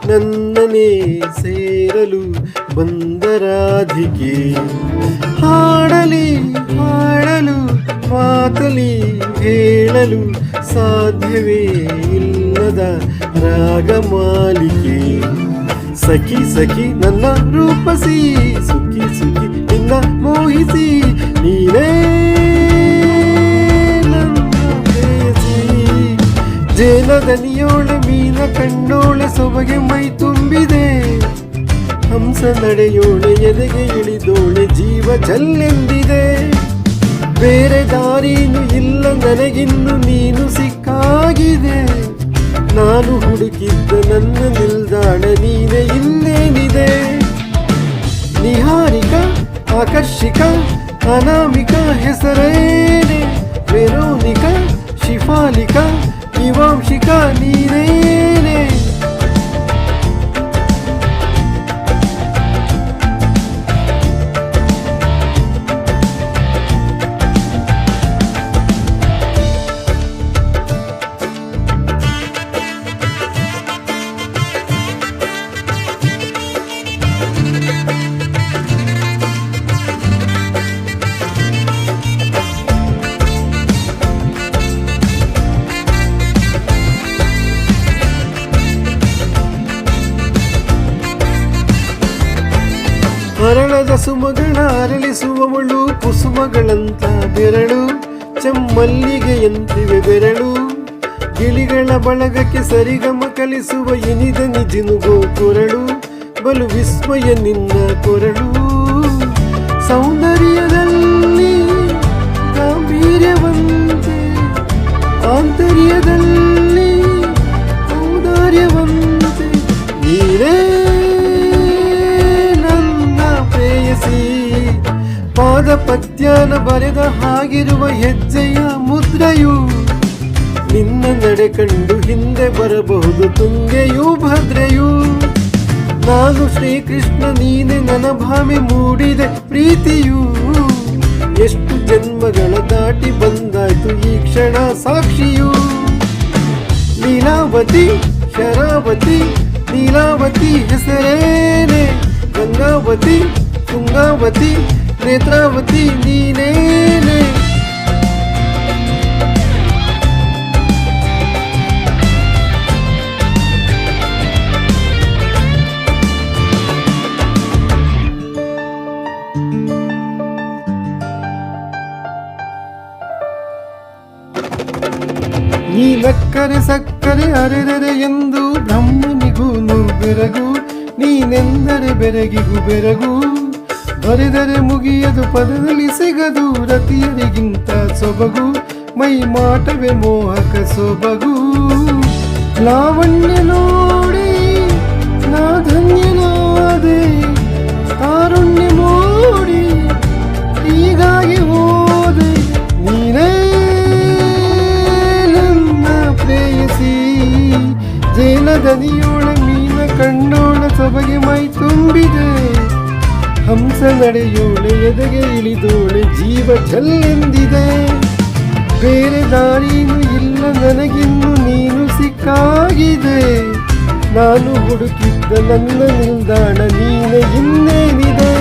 ನನ್ನನೇ ಸೇರಲು ಬಂದರಾಧಿಕೆ. ಹಾಡಲಿ ಹಾಡಲು ಮಾತಲಿ ಹೇಳಲು ಸಾಧ್ಯವೇ ಇಲ್ಲದ ರಾಗಮಾಲಿಕೆ. ಸಖಿ ಸಖಿ ನನ್ನ ರೂಪಸಿ, ಸುಖಿ ಸುಖಿ ನಿನ್ನ ಮೋಹಿಸಿ, ನೀನೇ ನನ್ನ ಪ್ರೇಯಸಿ. ಜೇನದನಿಯೋಳೆ ಮೀನ ಕಣ್ಣೋಳೆ ಸೊಬಗೆ ಮೈ ತುಂಬಿದೆ. ಹಂಸ ನಡೆಯೋಳೆ ಎದೆಗೆ ಇಳಿದೋಳೆ ಜೀವ ಜಲ್ಲೆಂದಿದೆ. ಬೇರೆ ದಾರಿನೂ ಇಲ್ಲ ನನಗಿನ್ನು ನೀನು ಸಿಕ್ಕಾಗಿದೆ. ನಾನು ಹುಡುಕಿದ್ದ ನನ್ನ ನಿಲ್ದಾಣ ನೀನೆ ಇನ್ನೇನಿದೆ. ನಿಹಾರಿಕ ಆಕರ್ಷಿಕ ಅನಾಮಿಕ ಹೆಸರೇನೆ. ವೆರೋನಿಕ ಶಿಫಾಲಿಕ ಇವಾಂಶಿಕ ನೀನೇನೆ. ಅರಳದ ಸುಮಗಳ ಅರಳಿಸುವವಳು ಕುಸುಮಗಳಂತ ಬೆರಳು. ಚೆಮ್ಮಲ್ಲಿಗೆಯಂತಿವೆ ಬೆರಳು. ಗಿಳಿಗಳ ಬಳಗಕ್ಕೆ ಸರಿಗಮ ಕಲಿಸುವ ಇನಿದ ನಿಜಿನುಗೋ ಕೊರಳು. ಬಲು ವಿಸ್ಮಯ ನಿನ್ನ ಕೊರಳು. ಸೌಂದರ್ಯದಲ್ಲಿ ಗಾಂಭೀರ್ಯವಂತೆ, ಆಂತರ್ಯದಲ್ಲಿ ಔದಾರ್ಯವಂತೆ, ನೀರೇ ಪಾದ ಪದ್ಯನ ಬರೆದ ಹಾಗಿರುವ ಹೆಜ್ಜೆಯ ಮುದ್ರೆಯು. ನಿನ್ನ ನಡೆ ಕಂಡು ಹಿಂದೆ ಬರಬಹುದು ತುಂಗೆಯೂ ಭದ್ರೆಯು. ನಾನು ಶ್ರೀಕೃಷ್ಣ ನೀನೆ ನನ್ನ ಭಾಮೆ ಮೂಡಿದೆ ಪ್ರೀತಿಯು. ಎಷ್ಟು ಜನ್ಮಗಳ ದಾಟಿ ಬಂದಾಯ್ತು ಈ ಕ್ಷಣ ಸಾಕ್ಷಿಯು. ಲೀಲಾವತಿ ಶರಾವತಿ ನೀಲಾವತಿ ಹೆಸರೇನೆ. ಗಂಗಾವತಿ ತುಂಗಾವತಿ ನೇತ್ರಾವತಿ ನೀನೇನೆ. ನೀ ನಕ್ಕರೆ ಸಕ್ಕರೆ ಅರೆದರೆ ಎಂದು ಬ್ರಹ್ಮನಿಗೂ ಬೆರಗು. ನೀನೆಂದರೆ ಬೆರಗಿಗೂ ಬೆರಗು. ಬರೆದರೆ ಮುಗಿಯದು ಪದದಲ್ಲಿ ಸಿಗದು ರತಿಯರಿಗಿಂತ ಸೊಬಗು. ಮೈ ಮಾಟವೇ ಮೋಹಕ ಸೊಬಗು. ಲಾವಣ್ಯ ನೋಡಿ ನಾ ಧನ್ಯನಾದೆ. ತಾರುಣ್ಯ ಮೋಡಿ ಹೀಗಾಗಿ ಹೋದೆ. ನೀನೇ ನನ್ನ ಪ್ರೇಯಸಿ. ಜೇಲದನಿಯೋಳ ಮೀನ ಕಣ್ಣೋಳ ಸೊಬಗೆ ಮೈ ತುಂಬಿದೆ. ಹಂಸ ನಡೆಯೋಳೆ ಎದೆಗೆ ಇಳಿದೋಳೆ ಜೀವ ಜಲ್ಲೆಂದಿದೆ. ಬೇರೆ ದಾರಿನೂ ಇಲ್ಲ ನನಗಿನ್ನು ನೀನು ಸಿಕ್ಕಾಗಿದೆ. ನಾನು ಹುಡುಕಿದ್ದ ನನ್ನ ನಿಲ್ದಾಣ ನೀನೆ ಇನ್ನೇನಿದೆ.